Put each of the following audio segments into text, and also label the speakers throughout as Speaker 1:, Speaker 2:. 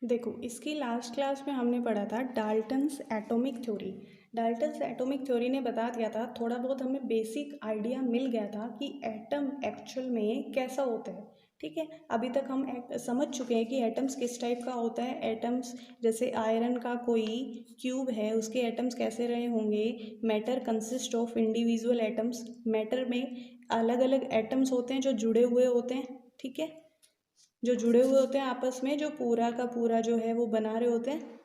Speaker 1: देखो, इसकी last class में हमने पढ़ा था Dalton's atomic theory. Dalton's atomic theory ने बता दिया था, थोड़ा बहुत हमें बेसिक आइडिया मिल गया था कि एटम एक्चुअल में कैसा होता है। ठीक है, अभी तक हम समझ चुके हैं कि एटम्स किस टाइप का होता है। एटम्स जैसे आयरन का कोई क्यूब है, उसके एटम्स कैसे रहे होंगे। Matter consist of individual atoms. Matter में अलग अलग एटम्स होते हैं जो जुड़े हुए होते हैं। ठीक है, जो जुड़े हुए होते हैं आपस में, जो पूरा का पूरा जो है वो बना रहे होते हैं,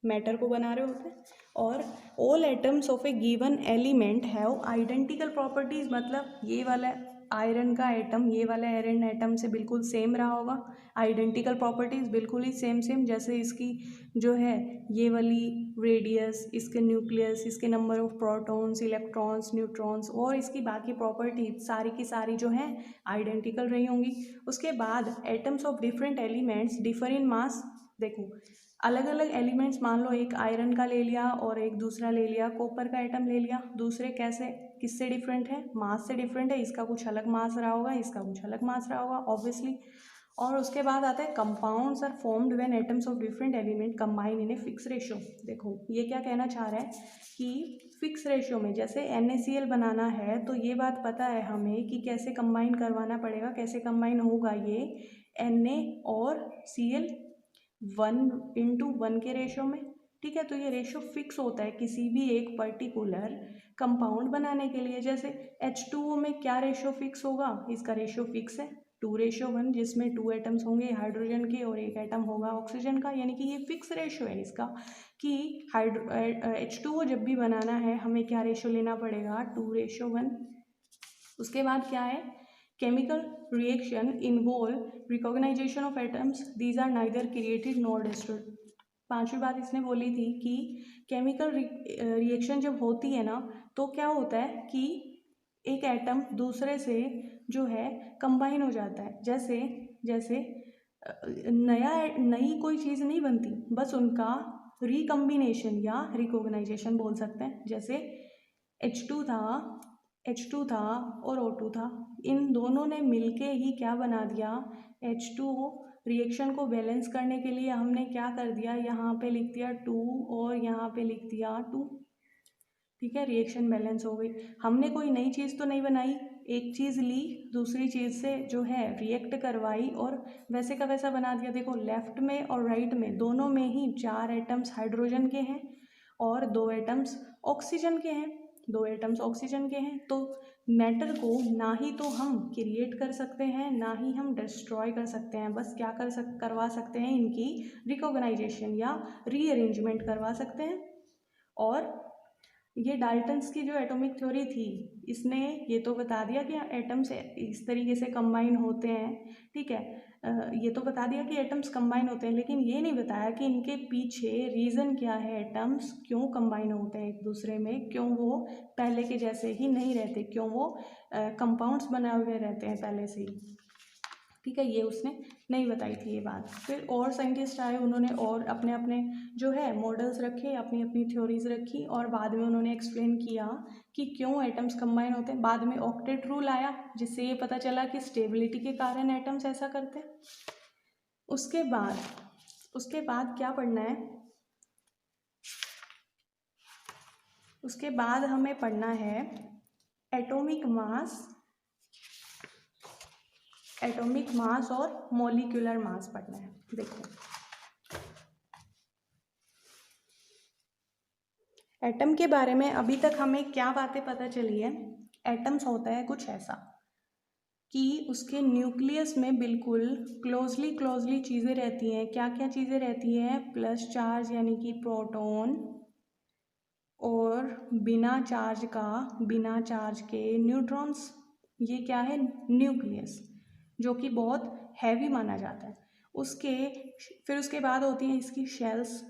Speaker 1: मैटर को बना रहे होते हैं। और all atoms of A given element have identical properties, मतलब ये वाला आयरन का एटम ये वाला आयरन एटम से बिल्कुल सेम रहा होगा। आइडेंटिकल प्रॉपर्टीज बिल्कुल ही सेम सेम, जैसे इसकी जो है ये वाली रेडियस, इसके न्यूक्लियस, इसके number of protons, electrons, neutrons और इसकी बाकी प्रॉपर्टीज सारी की सारी जो है आइडेंटिकल रही होंगी। उसके बाद atoms of different elements differ in mass. देखो, अलग अलग एलिमेंट्स, मान लो एक आयरन का ले लिया और एक दूसरा ले लिया कॉपर का एटम ले लिया, दूसरे कैसे किससे डिफरेंट है, मास से डिफरेंट है। इसका कुछ अलग मास रहा होगा, इसका कुछ अलग मास रहा होगा ऑब्वियसली। और उसके बाद आता है compounds are formed when atoms of different element combine in a fix ratio. देखो, ये क्या कहना चाह रहा है कि फिक्स रेशियो में जैसे NaCl बनाना है तो ये बात पता है हमें कि कैसे कंबाइन करवाना पड़ेगा, कैसे कंबाइन होगा ये Na और Cl 1:1 के रेशो में। ठीक है, तो ये रेशो फिक्स होता है किसी भी एक पर्टिकुलर कंपाउंड बनाने के लिए। जैसे H2O में क्या रेशो फिक्स होगा, इसका रेशो फिक्स है 2:1, जिसमें 2 एटम्स होंगे हाइड्रोजन के और 1 एटम होगा ऑक्सीजन का, यानी कि ये फिक्स रेशो है इसका कि H2O जब भी बनाना है हमें क्या रेशो लेना पड़ेगा, 2:1। उसके बाद क्या है, chemical reaction involve recognization of atoms, these are neither created nor destroyed. पांचवी बात इसने बोली थी कि केमिकल रिएक्शन जब होती है ना तो क्या होता है कि एक एटम दूसरे से जो है कंबाइन हो जाता है। जैसे जैसे नई कोई चीज़ नहीं बनती, बस उनका रिकम्बिनेशन या रिकॉग्नाइजेशन बोल सकते हैं। जैसे H2 था, H2 था और O2 था, इन दोनों ने मिलके ही क्या बना दिया, H2O। रिएक्शन को बैलेंस करने के लिए हमने क्या कर दिया, यहाँ पे लिख दिया 2 और यहाँ पे लिख दिया 2। ठीक है, रिएक्शन बैलेंस हो गई। हमने कोई नई चीज़ तो नहीं बनाई, एक चीज़ ली दूसरी चीज़ से जो है रिएक्ट करवाई और वैसे का वैसा बना दिया। देखो, लेफ्ट में और राइट में दोनों में ही 4 एटम्स हाइड्रोजन के हैं और 2 एटम्स ऑक्सीजन के हैं, 2 एटम्स ऑक्सीजन के हैं। तो मैटर को ना ही तो हम क्रिएट कर सकते हैं ना ही हम डिस्ट्रॉय कर सकते हैं, बस क्या करवा सकते हैं, इनकी रिकॉग्नाइजेशन या रीअरेंजमेंट करवा सकते हैं। और ये डाल्टन्स की जो एटॉमिक थ्योरी थी, इसने ये तो बता दिया कि एटम्स इस तरीके से कंबाइन होते हैं। ठीक है, ये तो बता दिया कि एटम्स कंबाइन होते हैं, लेकिन ये नहीं बताया कि इनके पीछे रीज़न क्या है, एटम्स क्यों कंबाइन होते हैं एक दूसरे में, क्यों वो पहले के जैसे ही नहीं रहते, क्यों वो कंपाउंड्स बने हुए रहते हैं पहले से ही। ठीक है, ये उसने नहीं बताई थी ये बात। फिर और साइंटिस्ट आए, उन्होंने और अपने अपने जो है मॉडल्स रखे, अपनी अपनी थ्योरीज रखी और बाद में उन्होंने एक्सप्लेन किया कि क्यों एटम्स कंबाइन होते हैं। बाद में ऑक्टेट रूल आया जिससे ये पता चला कि स्टेबिलिटी के कारण एटम्स ऐसा करते हैं। उसके बाद क्या पढ़ना है, उसके बाद हमें पढ़ना है एटॉमिक मास और मॉलिक्यूलर मास पढ़ना है। देखो, एटम के बारे में अभी तक हमें क्या बातें पता चली है, एटम्स होता है कुछ ऐसा कि उसके न्यूक्लियस में बिल्कुल क्लोजली चीज़ें रहती हैं। क्या क्या चीज़ें रहती हैं, प्लस चार्ज यानी कि प्रोटॉन, और बिना चार्ज के न्यूट्रॉन्स। ये क्या है, न्यूक्लियस, जो कि बहुत हैवी माना जाता है। फिर उसके बाद होती हैं इसकी शेल्स।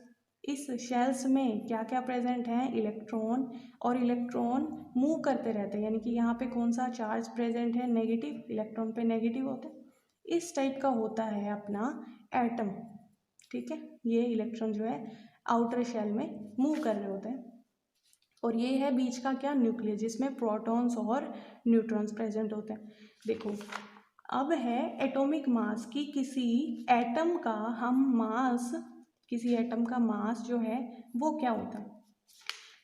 Speaker 1: इस शेल्स में क्या क्या प्रेजेंट हैं, इलेक्ट्रॉन, और इलेक्ट्रॉन मूव करते रहते हैं, यानी कि यहाँ पे कौन सा चार्ज प्रेजेंट है, नेगेटिव, इलेक्ट्रॉन पे नेगेटिव होते हैं। इस टाइप का होता है अपना एटम। ठीक है, ये इलेक्ट्रॉन जो है आउटर शेल में मूव कर रहे होते हैं। और ये है बीच का क्या, न्यूक्लियस, जिसमें प्रोटॉन्स और न्यूट्रॉन्स प्रेजेंट होते हैं। देखो अब है एटॉमिक मास की किसी एटम का हम मास, किसी एटम का मास जो है वो क्या होता है।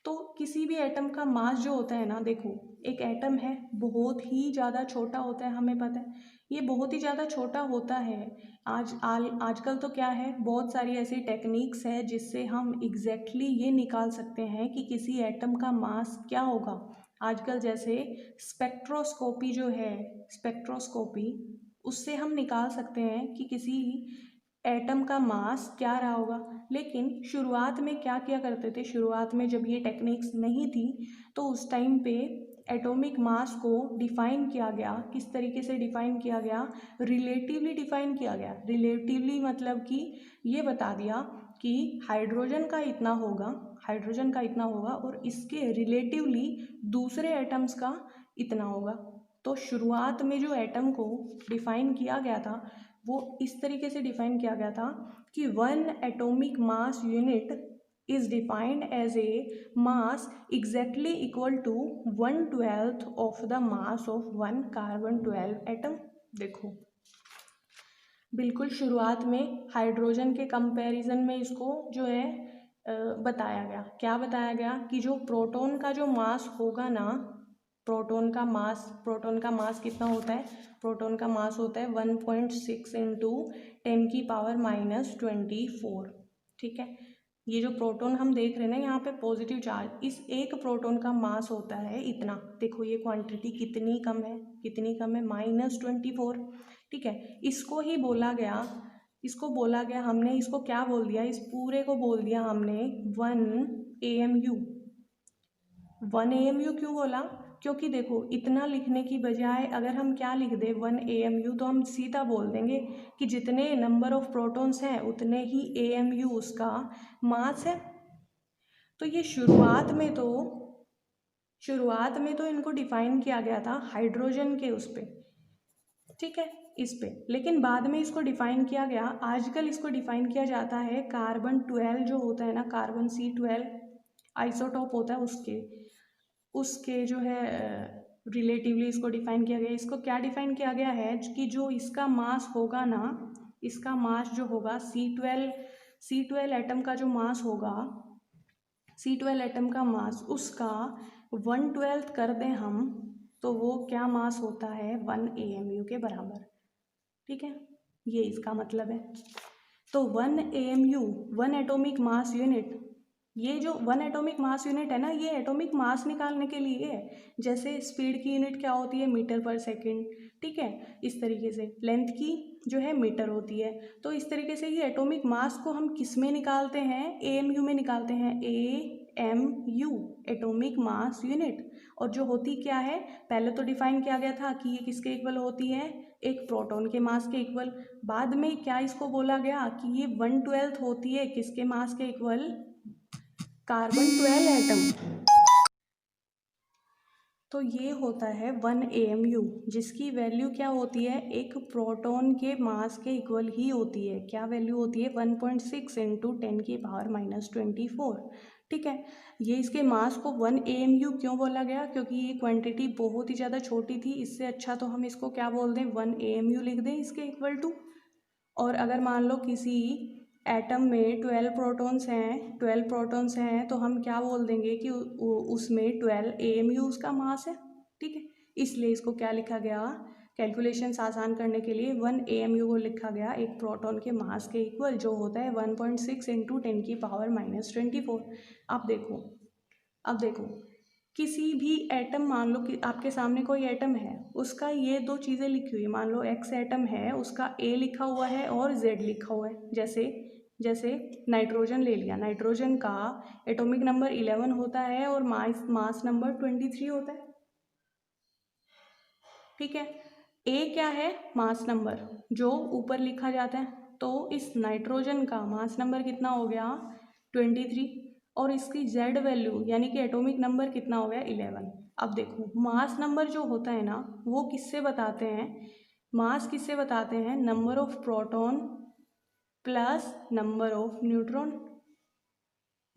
Speaker 1: तो किसी भी एटम का मास जो होता है ना, देखो एक एटम है बहुत ही ज़्यादा छोटा होता है, हमें पता है ये बहुत ही ज़्यादा छोटा होता है। आजकल तो क्या है, बहुत सारी ऐसी टेक्निक्स है जिससे हम एग्जैक्टली ये निकाल सकते हैं कि किसी एटम का मास क्या होगा। आजकल जैसे स्पेक्ट्रोस्कोपी जो है, स्पेक्ट्रोस्कोपी, उससे हम निकाल सकते हैं कि किसी एटम का मास क्या रहा होगा। लेकिन शुरुआत में क्या किया करते थे, शुरुआत में जब ये टेक्निक्स नहीं थी तो उस टाइम पे एटॉमिक मास को डिफाइन किया गया, किस तरीके से डिफाइन किया गया, रिलेटिवली डिफाइन किया गया। रिलेटिवली मतलब कि ये बता दिया कि हाइड्रोजन का इतना होगा, हाइड्रोजन का इतना होगा और इसके रिलेटिवली दूसरे एटम्स का इतना होगा। तो शुरुआत में जो एटम को डिफाइन किया गया था वो इस तरीके से डिफाइन किया गया था कि one atomic mass unit is defined as a mass exactly equal to 1/12 of the mass of one carbon 12 atom. देखो बिल्कुल शुरुआत में हाइड्रोजन के कंपैरिजन में इसको जो है बताया गया, क्या बताया गया कि जो प्रोटॉन का जो मास होगा ना, प्रोटॉन का मास कितना होता है, प्रोटॉन का मास होता है 1.6 इंटू 10⁻24। ठीक है, ये जो प्रोटॉन हम देख रहे हैं ना यहाँ पे पॉजिटिव चार्ज, इस एक प्रोटॉन का मास होता है इतना। देखो ये क्वांटिटी कितनी कम है, कितनी कम है, -24। ठीक है, इसको ही बोला गया, इसको बोला गया, हमने इसको क्या बोल दिया, इस पूरे को बोल दिया हमने 1 AMU। 1 AMU क्यों बोला, क्योंकि देखो इतना लिखने की बजाय अगर हम क्या लिख दें 1 AMU, तो हम सीधा बोल देंगे कि जितने नंबर ऑफ प्रोटॉन्स हैं उतने ही AMU उसका मास है। तो ये शुरुआत में तो इनको डिफाइन किया गया था हाइड्रोजन के उस पर, ठीक है, इस पे, लेकिन बाद में इसको डिफाइन किया गया, आजकल इसको डिफाइन किया जाता है कार्बन 12 जो होता है ना, कार्बन C12 आइसोटोप होता है उसके उसके जो है रिलेटिवली इसको डिफाइन किया गया। इसको क्या डिफाइन किया गया है कि जो इसका मास होगा ना, इसका मास जो होगा C12 एटम का जो मास होगा, C12 एटम का मास उसका 1/12 कर दें हम तो वो क्या मास होता है 1 AMU के बराबर। ठीक है, ये इसका मतलब है। तो 1 AMU 1 एटॉमिक मास यूनिट, ये जो 1 एटॉमिक मास यूनिट है ना, ये एटॉमिक मास निकालने के लिए है। जैसे स्पीड की यूनिट क्या होती है, मीटर पर सेकेंड। ठीक है, इस तरीके से लेंथ की जो है मीटर होती है। तो इस तरीके से ये एटॉमिक मास को हम किस में निकालते हैं, AMU में निकालते हैं, AMU एटॉमिक मास यूनिट। और जो होती क्या है, पहले तो डिफाइन किया गया था कि ये किसके इक्वल होती है, एक प्रोटॉन के मास के इक्वल। बाद में क्या इसको बोला गया कि ये 1/12 होती है किसके मास के इक्वल, कार्बन 12 एटम। तो ये होता है 1 AMU, जिसकी वैल्यू क्या होती है, एक प्रोटॉन के मास के इक्वल ही होती है। क्या वैल्यू होती है, 1.6 इंटू 10⁻24। ठीक है, ये इसके मास को 1 AMU क्यों बोला गया, क्योंकि ये क्वांटिटी बहुत ही ज़्यादा छोटी थी। इससे अच्छा तो हम इसको क्या बोल दें, 1 AMU लिख दें इसके इक्वल टू। और अगर मान लो किसी एटम में 12 प्रोटॉन्स हैं तो हम क्या बोल देंगे कि उसमें 12 AMU उसका मास है। ठीक है, इसलिए इसको क्या लिखा गया, कैलकुलेशंस आसान करने के लिए 1 AMU को लिखा गया एक प्रोटॉन के मास के इक्वल, जो होता है 1.6 इंटू 10⁻24। अब देखो किसी भी एटम, मान लो कि आपके सामने कोई एटम है, उसका ये दो चीज़ें लिखी हुई है, मान लो X एटम है, उसका A लिखा हुआ है और Z लिखा हुआ है। जैसे जैसे नाइट्रोजन ले लिया, नाइट्रोजन का एटॉमिक नंबर 11 होता है और मास नंबर 23 होता है। ठीक है, A क्या है, मास नंबर जो ऊपर लिखा जाता है। तो इस नाइट्रोजन का मास नंबर कितना हो गया, 23, और इसकी Z वैल्यू यानी कि एटॉमिक नंबर कितना हो गया, 11। अब देखो मास नंबर जो होता है ना, वो किससे बताते हैं, मास किससे बताते हैं, number of proton plus number of neutron.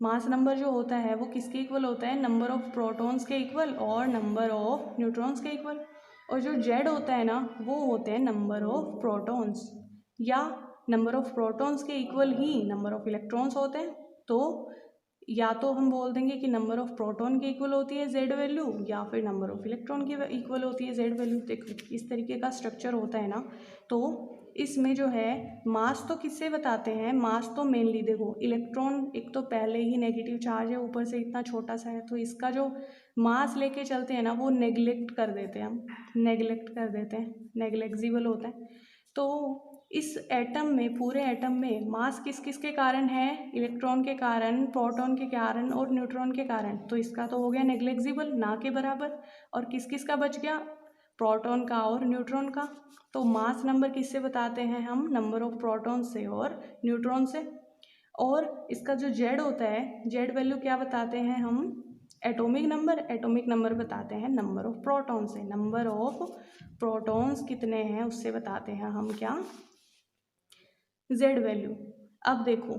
Speaker 1: Mass number जो होता है वो किसके इक्वल होता है, नंबर ऑफ प्रोटॉन्स के इक्वल और नंबर ऑफ न्यूट्रॉन्स के इक्वल। और जो जेड होता है ना वो होते हैं नंबर ऑफ प्रोटॉन्स, या नंबर ऑफ प्रोटॉन्स के equal he number of electrons होते हैं। तो या तो हम बोल देंगे कि नंबर ऑफ प्रोटॉन के इक्वल होती है जेड वैल्यू, या फिर नंबर ऑफ इलेक्ट्रॉन की इक्वल होती है जेड वैल्यू। देखो इस तरीके का स्ट्रक्चर होता है ना। तो इसमें जो है मास तो किससे बताते हैं, मास तो मेनली देखो इलेक्ट्रॉन एक तो पहले ही नेगेटिव चार्ज है, ऊपर से इतना छोटा सा है, तो इसका जो मास लेके चलते हैं ना वो नेग्लेक्ट कर देते हैं, हम नेग्लेक्ट कर देते हैं, नेग्लेक्जिबल होता है। तो इस एटम में, पूरे एटम में मास किस किस के कारण है, इलेक्ट्रॉन के कारण, प्रोटॉन के कारण और न्यूट्रॉन के कारण। तो इसका तो हो गया नेग्लेक्जिबल, ना के बराबर। और किस किस का बच गया, प्रोटॉन का और न्यूट्रॉन का। तो मास नंबर किससे बताते हैं हम, नंबर ऑफ प्रोटॉन से और न्यूट्रॉन से। और इसका जो जेड होता है, जेड वैल्यू क्या बताते हैं हम, एटॉमिक नंबर, एटॉमिक नंबर बताते हैं नंबर ऑफ प्रोटॉन से। नंबर ऑफ प्रोटॉन्स कितने हैं उससे बताते हैं हम क्या, जेड वैल्यू। अब देखो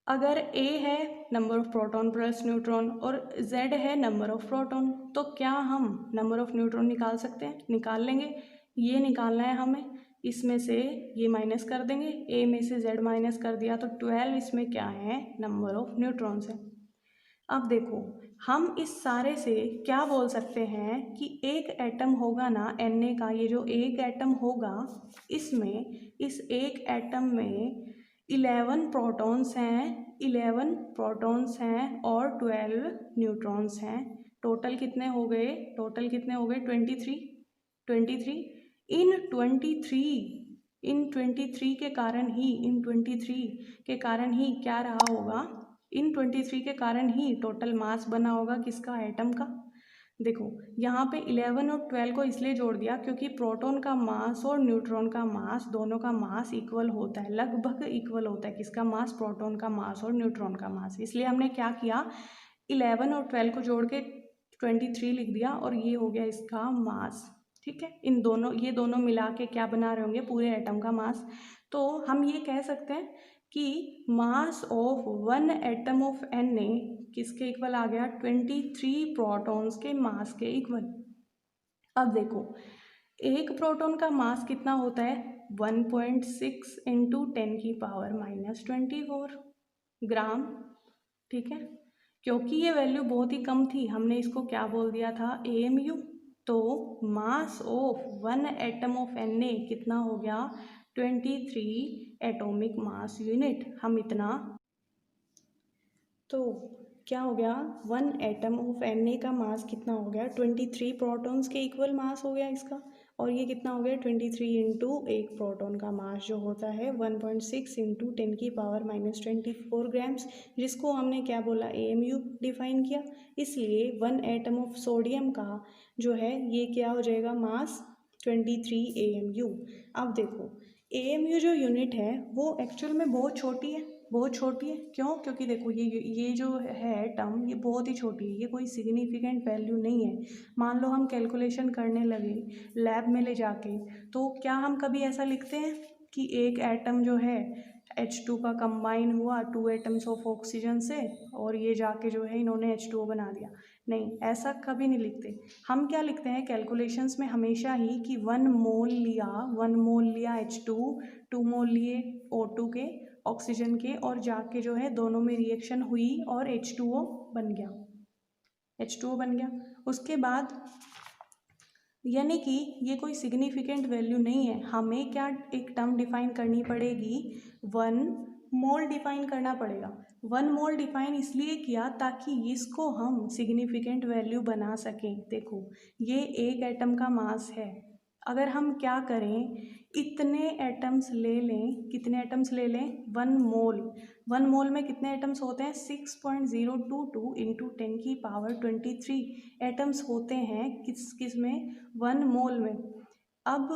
Speaker 1: अगर ए है number of proton plus neutron और जेड है नंबर ऑफ प्रोटॉन, तो क्या हम नंबर ऑफ न्यूट्रॉन निकाल सकते हैं, निकाल लेंगे। ये निकालना है हमें, इसमें से ये माइनस कर देंगे, ए में से जेड माइनस कर दिया तो 12 इसमें क्या है, नंबर ऑफ न्यूट्रॉन्स है। अब देखो हम इस सारे से क्या बोल सकते हैं कि एक एटम होगा ना Na का, ये जो एक एटम होगा इसमें, इस एक एटम में 11 प्रोटॉन्स हैं, 11 प्रोटॉन्स हैं और 12 न्यूट्रॉन्स हैं। टोटल कितने हो गए, टोटल कितने हो गए, 23, 23। इन 23 के कारण ही, इन 23 के कारण ही क्या रहा होगा, इन 23 के कारण ही टोटल मास बना होगा किसका, एटम का। देखो यहाँ पे 11 और 12 को इसलिए जोड़ दिया क्योंकि प्रोटॉन का मास और न्यूट्रॉन का मास, दोनों का मास इक्वल होता है, लगभग इक्वल होता है। किसका मास, प्रोटॉन का मास और न्यूट्रॉन का मास। इसलिए हमने क्या किया, 11 और 12 को जोड़ के 23 लिख दिया और ये हो गया इसका मास। ठीक है, इन दोनों, ये दोनों मिला के क्या बना रहे होंगे, पूरे एटम का मास। तो हम ये कह सकते हैं कि मास of one atom of Na किसके इक्वल आ गया, 23 प्रोटॉन्स के मास के इक्वल। अब देखो एक प्रोटॉन का मास कितना होता है, 1.6 इंटू 10⁻⁻24 ग्राम। ठीक है, क्योंकि ये वैल्यू बहुत ही कम थी हमने इसको क्या बोल दिया था, AMU। तो मास of one atom of Na कितना हो गया, 23 एटॉमिक मास यूनिट। हम इतना, तो क्या हो गया, वन एटम ऑफ Na का मास कितना हो गया, 23 प्रोटॉन्स के इक्वल मास हो गया इसका। और ये कितना हो गया, 23 इंटू एक प्रोटॉन का मास जो होता है 1.6 इंटू 10⁻⁻24 ग्राम्स, जिसको हमने क्या बोला, AMU डिफाइन किया। इसलिए वन एटम ऑफ सोडियम का जो है ये क्या हो जाएगा, मास 23 AMU। अब देखो AMU जो यूनिट है वो एक्चुअल में बहुत छोटी है, बहुत छोटी है। क्यों, क्योंकि देखो ये जो है टर्म ये बहुत ही छोटी है, ये कोई सिग्निफिकेंट वैल्यू नहीं है। मान लो हम कैलकुलेशन करने लगे लैब में ले जाके, तो क्या हम कभी ऐसा लिखते हैं कि एक एटम जो है H2 का कंबाइन हुआ 2 एटम्स ऑफ ऑक्सीजन से और ये जाके जो है इन्होंने H2O बना दिया, नहीं, ऐसा कभी नहीं लिखते। हम क्या लिखते हैं कैलकुलेशंस में हमेशा ही कि 1 मोल लिया, 1 मोल लिया H2, 2 मोल लिए O2 के, ऑक्सीजन के, और जाके जो है दोनों में रिएक्शन हुई और H2O बन गया, H2O बन गया। उसके बाद यानी कि ये कोई सिग्निफिकेंट वैल्यू नहीं है, हमें क्या एक टर्म डिफाइन करनी पड़ेगी, 1 मोल डिफाइन करना पड़ेगा। 1 मोल डिफाइन इसलिए किया ताकि इसको हम सिग्निफिकेंट वैल्यू बना सकें। देखो ये एक एटम का मास है, अगर हम क्या करें, इतने एटम्स ले लें, कितने एटम्स ले लें, 1 मोल। 1 मोल में कितने एटम्स होते हैं, 6.022 इंटू 10⁻23 एटम्स होते हैं किस किस में, 1 मोल में। अब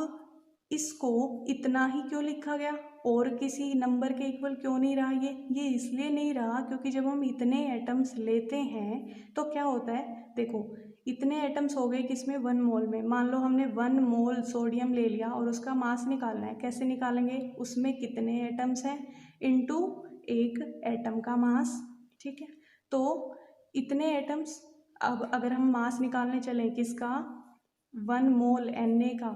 Speaker 1: इसको इतना ही क्यों लिखा गया, और किसी नंबर के इक्वल क्यों नहीं रहा, ये इसलिए नहीं रहा क्योंकि जब हम इतने एटम्स लेते हैं तो क्या होता है, देखो इतने एटम्स हो गए किसमें, 1 मोल में। मान लो हमने 1 मोल सोडियम ले लिया और उसका मास निकालना है, कैसे निकालेंगे, उसमें कितने एटम्स हैं इंटू एक एटम का मास, ठीक है। तो इतने एटम्स, अब अगर हम मास निकालने चलें किसका, 1 मोल Na का,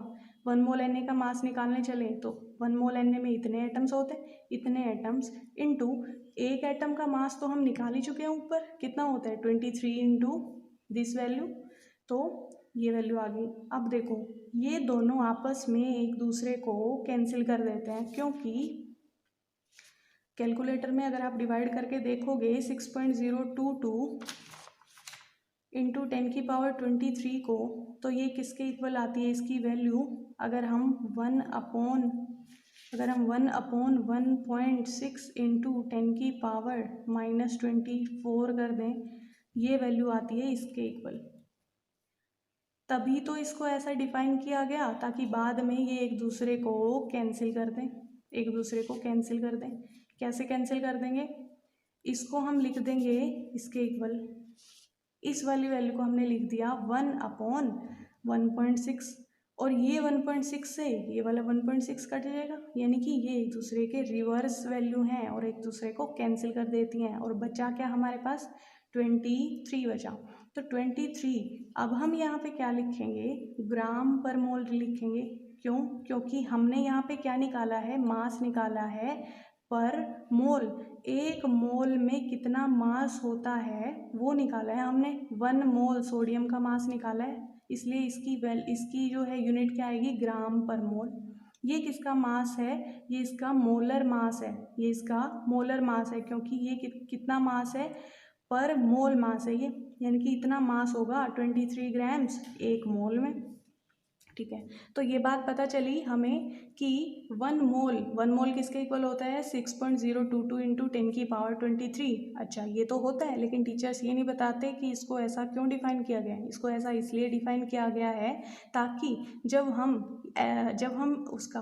Speaker 1: 1 मोल Na का मास निकालने चले तो 1 मोल Na में इतने एटम्स होते हैं, इतने एटम्स इंटू एक एटम का मास तो हम निकाल ही चुके हैं ऊपर, कितना होता है 23 इंटू दिस वैल्यू, तो ये वैल्यू आ गई। अब देखो ये दोनों आपस में एक दूसरे को कैंसिल कर देते हैं, क्योंकि कैलकुलेटर में अगर आप डिवाइड करके देखोगे 6.022 इंटू 10⁻23 को, तो ये किसके इक्वल आती है इसकी वैल्यू, अगर हम 1/1.6 इंटू 10⁻24 कर दें, ये वैल्यू आती है इसके इक्वल। तभी तो इसको ऐसा डिफाइन किया गया ताकि बाद में ये एक दूसरे को कैंसिल कर दें, एक दूसरे को कैंसिल कर दें। कैसे कैंसिल कर देंगे, इसको हम लिख देंगे इसके इक्वल, इस वाली वैल्यू को हमने लिख दिया 1/1.6, और ये 1.6 से ये वाला 1.6 कट जाएगा, यानी कि ये एक दूसरे के रिवर्स वैल्यू हैं और एक दूसरे को कैंसिल कर देती हैं, और बचा क्या हमारे पास 23 बचा। तो 23, अब हम यहाँ पे क्या लिखेंगे, ग्राम पर मोल लिखेंगे। क्यों, क्योंकि हमने यहाँ पे क्या निकाला है, मास निकाला है पर मोल, एक मोल में कितना मास होता है वो निकाला है हमने। 1 मोल सोडियम का मास निकाला है, इसलिए इसकी जो है यूनिट क्या आएगी, ग्राम पर मोल। ये किसका मास है, ये इसका मोलर मास है, ये इसका मोलर मास है, क्योंकि ये कितना मास है, पर मोल मास है ये, यानी कि इतना मास होगा 23 ग्राम्स एक मोल में, ठीक है। तो ये बात पता चली हमें कि 1 मोल किसके इक्वल होता है, 6.022 इंटू 10⁻23। अच्छा ये तो होता है, लेकिन टीचर्स ये नहीं बताते कि इसको ऐसा क्यों डिफाइन किया गया है। इसको ऐसा इसलिए डिफाइन किया गया है ताकि जब हम उसका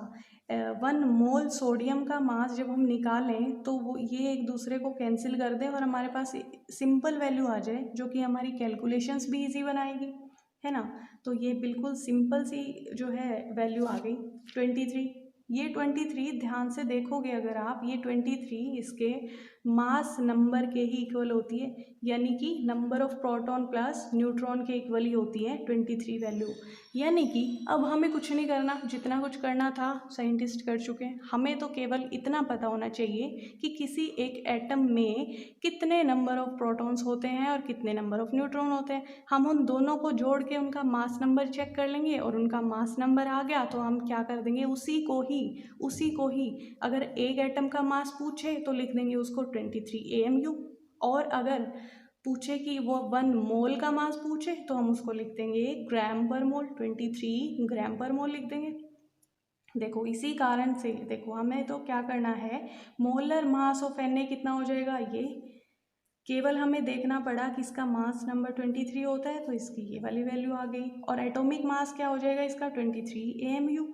Speaker 1: 1 मोल सोडियम का मास जब हम निकालें तो वो ये एक दूसरे को कैंसिल कर दें और हमारे पास सिंपल वैल्यू आ जाए, जो कि हमारी कैलकुलेशंस भी इजी बनाएगी, है ना। तो ये बिल्कुल सिंपल सी जो है वैल्यू आ गई 23। ये 23 ध्यान से देखोगे अगर आप, ये 23 इसके मास नंबर के ही इक्वल होती है, यानी कि number of proton plus neutron के इक्वल ही होती है 23 वैल्यू। यानी कि अब हमें कुछ नहीं करना, जितना कुछ करना था साइंटिस्ट कर चुके हैं। हमें तो केवल इतना पता होना चाहिए कि किसी एक एटम में कितने नंबर ऑफ प्रोटॉन्स होते हैं और कितने नंबर ऑफ न्यूट्रॉन होते हैं। हम उन दोनों को जोड़ के उनका मास नंबर चेक कर लेंगे, और उनका मास नंबर आ गया तो हम क्या कर देंगे, उसी को ही अगर एक एटम का मास पूछे तो लिख देंगे उसको 23 AMU, और अगर पूछे कि वो 1 मोल का मास पूछे तो हम उसको लिख देंगे ग्राम पर मोल, 23 ग्राम पर मोल लिख देंगे। देखो इसी कारण से देखो हमें तो क्या करना है, मोलर मास ऑफ Na कितना हो जाएगा, ये केवल हमें देखना पड़ा कि इसका मास नंबर 23 होता है, तो इसकी ये वाली वैल्यू आ गई, और एटॉमिक मास क्या हो जाएगा इसका 23 AMU।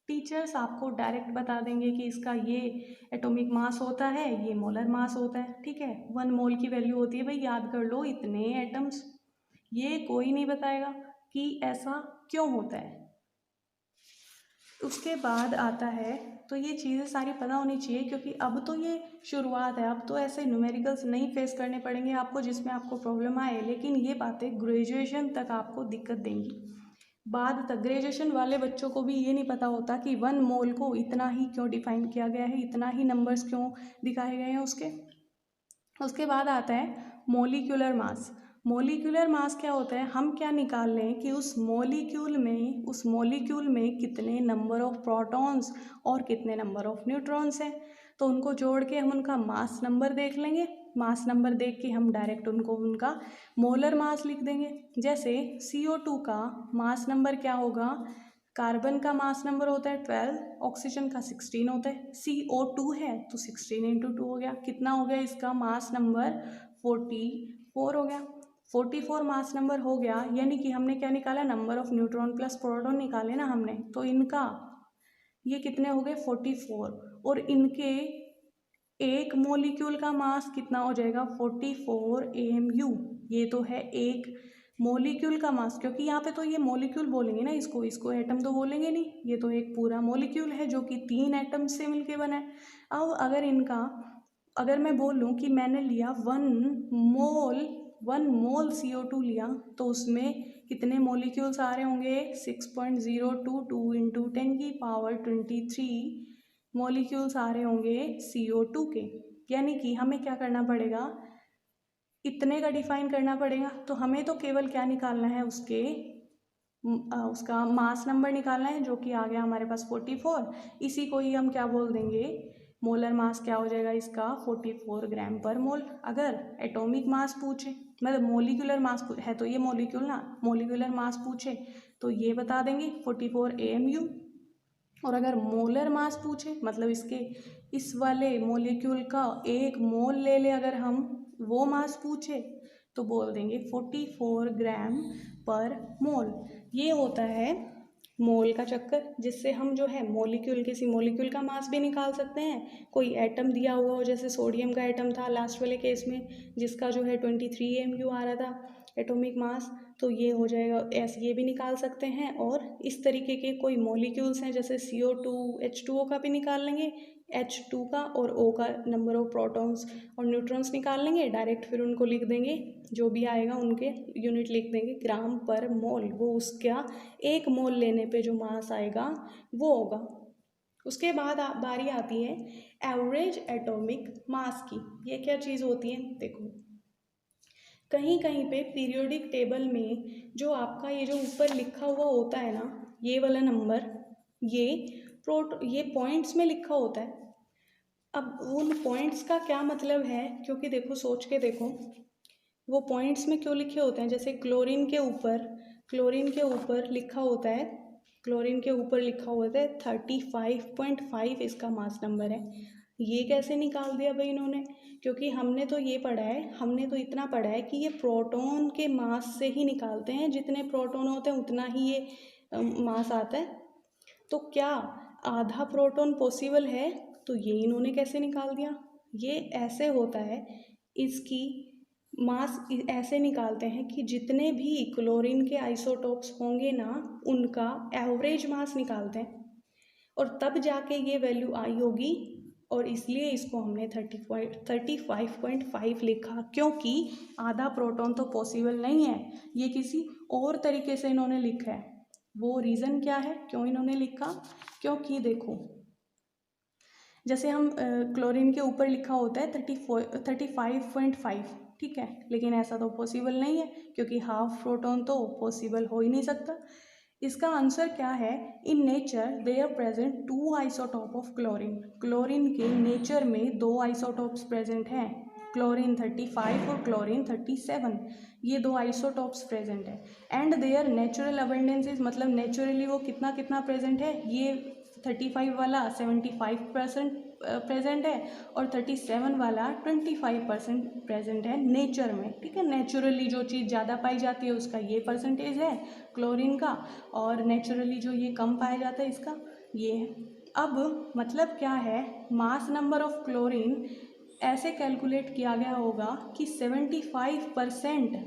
Speaker 1: टीचर्स आपको डायरेक्ट बता देंगे कि इसका ये एटॉमिक मास होता है, ये मोलर मास होता है, ठीक है। 1 मोल की वैल्यू होती है भाई, याद कर लो इतने एटम्स, ये कोई नहीं बताएगा कि ऐसा क्यों होता है। उसके बाद आता है, तो ये चीज़ें सारी पता होनी चाहिए, क्योंकि अब तो ये शुरुआत है, अब तो ऐसे न्यूमेरिकल्स नहीं फेस करने पड़ेंगे आपको जिसमें आपको प्रॉब्लम आए, लेकिन ये बातें ग्रेजुएशन तक आपको दिक्कत देंगी। बाद तक ग्रेजुएशन वाले बच्चों को भी ये नहीं पता होता कि 1 मोल को इतना ही क्यों डिफाइन किया गया है, इतना ही नंबर्स क्यों दिखाए गए हैं उसके बाद आता है मोलिक्यूलर मास। मोलिक्यूलर मास क्या होता है, हम क्या निकाल लें कि उस मोलिक्यूल में कितने नंबर ऑफ प्रोटॉन्स और कितने नंबर ऑफ न्यूट्रॉन्स हैं, तो उनको जोड़ के हम उनका मास नंबर देख लेंगे। मास नंबर देख के हम डायरेक्ट उनका मोलर मास लिख देंगे। जैसे CO2 का मास नंबर क्या होगा, कार्बन का मास नंबर होता है 12, ऑक्सीजन का 16 होता है, CO2 है तो 16 इंटू 2 हो गया, कितना हो गया इसका मास नंबर 44 हो गया। 44 मास नंबर हो गया, यानी कि हमने क्या निकाला, number of neutron plus proton निकाले ना हमने, तो इनका ये कितने हो गए 44, और इनके एक मोलिक्यूल का मास कितना हो जाएगा 44 AMU। ये तो है एक मोलिक्यूल का मास, क्योंकि यहाँ पे तो ये मोलिक्यूल बोलेंगे ना, इसको एटम तो बोलेंगे नहीं, ये तो एक पूरा मोलिक्यूल है जो कि 3 एटम से मिलके बना है। अब अगर इनका अगर मैं बोलूँ कि मैंने लिया 1 मोल CO2 लिया, तो उसमें कितने मोलिक्यूल्स आ रहे होंगे? 6.022 इंटू 10⁻23 मोलिक्यूल्स आ रहे होंगे CO2 के। यानी कि हमें क्या करना पड़ेगा? इतने का डिफाइन करना पड़ेगा। तो हमें तो केवल क्या निकालना है? उसका मास नंबर निकालना है, जो कि आ गया हमारे पास 44। इसी को ही हम क्या बोल देंगे? मोलर मास क्या हो जाएगा इसका? 44 ग्राम पर मोल। अगर एटॉमिक मास पूछे, मतलब मोलिकुलर मास है तो ये मोलिक्यूल ना, मोलिकुलर मास पूछे तो ये बता देंगे 44 AMU। और अगर मोलर मास पूछे, मतलब इस वाले मोलिक्यूल का 1 मोल ले ले, अगर हम वो मास पूछे तो बोल देंगे 44 ग्राम पर मोल। ये होता है मोल का चक्कर, जिससे हम जो है किसी मोलिक्यूल का मास भी निकाल सकते हैं। कोई एटम दिया हुआ हो, जैसे सोडियम का एटम था लास्ट वाले केस में, जिसका जो है 23 AMU आ रहा था एटॉमिक मास, तो ये हो जाएगा ऐसे, ये भी निकाल सकते हैं। और इस तरीके के कोई मॉलिक्यूल्स हैं, जैसे CO2 H2O का भी निकाल लेंगे, H2 का और O का नंबर ऑफ प्रोटॉन्स और न्यूट्रॉन्स निकाल लेंगे डायरेक्ट, फिर उनको लिख देंगे, जो भी आएगा उनके यूनिट लिख देंगे ग्राम पर मोल। वो उसका 1 मोल लेने पे जो मास आएगा वो होगा। उसके बाद बारी आती है एवरेज एटॉमिक मास की। ये क्या चीज़ होती है? देखो, कहीं कहीं पे पीरियोडिक टेबल में जो आपका ये जो ऊपर लिखा हुआ होता है ना, ये वाला नंबर, ये पॉइंट्स में लिखा होता है। अब उन पॉइंट्स का क्या मतलब है? क्योंकि देखो, सोच के देखो, वो पॉइंट्स में क्यों लिखे होते हैं? जैसे क्लोरीन के ऊपर लिखा होता है, 35.5 इसका मास नंबर है। ये कैसे निकाल दिया भाई इन्होंने? क्योंकि हमने तो इतना पढ़ा है कि ये प्रोटॉन के मास से ही निकालते हैं, जितने प्रोटॉन होते हैं उतना ही ये मास आता है। तो क्या आधा प्रोटॉन पॉसिबल है? तो ये इन्होंने कैसे निकाल दिया? ये ऐसे होता है, इसकी मास ऐसे निकालते हैं कि जितने भी क्लोरीन के आइसोटोप्स होंगे ना, उनका एवरेज मास निकालते हैं, और तब जाके ये वैल्यू आई होगी। और इसलिए इसको हमने 35.5 लिखा, क्योंकि आधा प्रोटॉन तो पॉसिबल नहीं है, ये किसी और तरीके से इन्होंने लिखा है। वो रीज़न क्या है क्यों इन्होंने लिखा? क्योंकि देखो, जैसे हम क्लोरीन के ऊपर लिखा होता है 35.5, ठीक है, लेकिन ऐसा तो पॉसिबल नहीं है, क्योंकि हाफ प्रोटॉन तो पॉसिबल हो ही नहीं सकता। इसका आंसर क्या है? In nature they are present 2 isotope of chlorine. Chlorine के नेचर में 2 आइसोटॉप्स प्रेजेंट हैं, क्लोरीन 35 और क्लोरीन 37। ये 2 आइसोटॉप्स प्रेजेंट है। एंड देयर नेचुरल अबेंडेंस, मतलब नेचुरली वो कितना कितना प्रेजेंट है? ये 35 वाला 75% प्रेजेंट है, और 37 वाला 25% प्रेजेंट है नेचर में, ठीक है। नेचुरली जो चीज़ ज़्यादा पाई जाती है उसका ये परसेंटेज है क्लोरीन का, और नेचुरली जो ये कम पाया जाता है इसका ये है। अब मतलब क्या है? मास नंबर ऑफ क्लोरीन ऐसे कैलकुलेट किया गया होगा कि 75%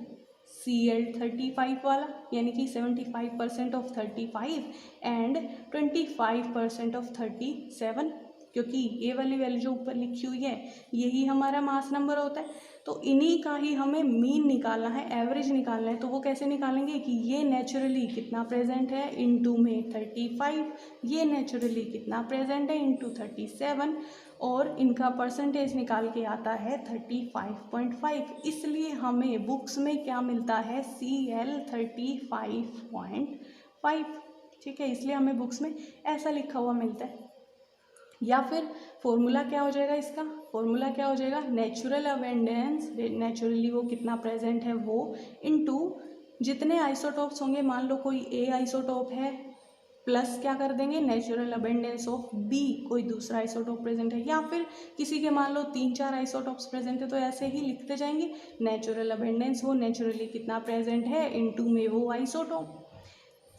Speaker 1: Cl35 वाला, यानी कि 75% ऑफ 35 एंड 25% ऑफ 37, क्योंकि ये वाली वैल्यू जो ऊपर लिखी हुई है यही हमारा मास नंबर होता है। तो इन्हीं का ही हमें मीन निकालना है, एवरेज निकालना है। तो वो कैसे निकालेंगे कि ये नेचुरली कितना प्रेजेंट है इनटू में 35, ये नेचुरली कितना प्रेजेंट है इनटू 37, और इनका परसेंटेज निकाल के आता है 35.5। इसलिए हमें बुक्स में क्या मिलता है? Cl35.5, ठीक है। इसलिए हमें बुक्स में ऐसा लिखा हुआ मिलता है। या फिर फॉर्मूला क्या हो जाएगा इसका? फॉर्मूला क्या हो जाएगा? नेचुरल अबेंडेंस, नेचुरली वो कितना प्रेजेंट है वो, इनटू जितने आइसोटोप्स होंगे, मान लो कोई ए आइसोटोप है, प्लस क्या कर देंगे? नेचुरल अबेंडेंस ऑफ बी, कोई दूसरा आइसोटोप प्रेजेंट है, या फिर किसी के मान लो 3-4 आइसोटोप्स प्रेजेंट है, तो ऐसे ही लिखते जाएंगे। नेचुरल अबेंडेंस वो नेचुरली कितना प्रेजेंट है इनटू में वो आइसोटोप,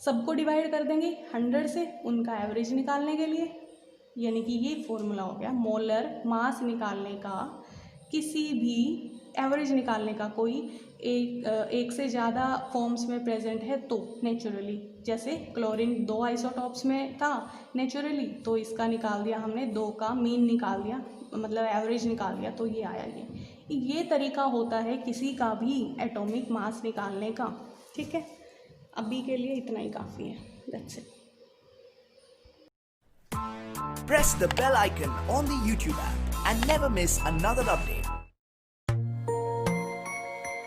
Speaker 1: सबको डिवाइड कर देंगे 100 से उनका एवरेज निकालने के लिए। यानी कि ये फॉर्मूला हो गया मोलर मास निकालने का, किसी भी एवरेज निकालने का। कोई एक से ज़्यादा फॉर्म्स में प्रेजेंट है तो नेचुरली, जैसे क्लोरीन 2 आइसोटॉप्स में था नेचुरली, तो इसका निकाल दिया हमने, 2 का मीन निकाल दिया मतलब एवरेज निकाल लिया तो ये आया। ये तरीका होता है किसी का भी एटॉमिक मास निकालने का। ठीक है, अभी के लिए इतना ही काफ़ी है। That's it.
Speaker 2: Press the bell icon on the YouTube app and never miss another update.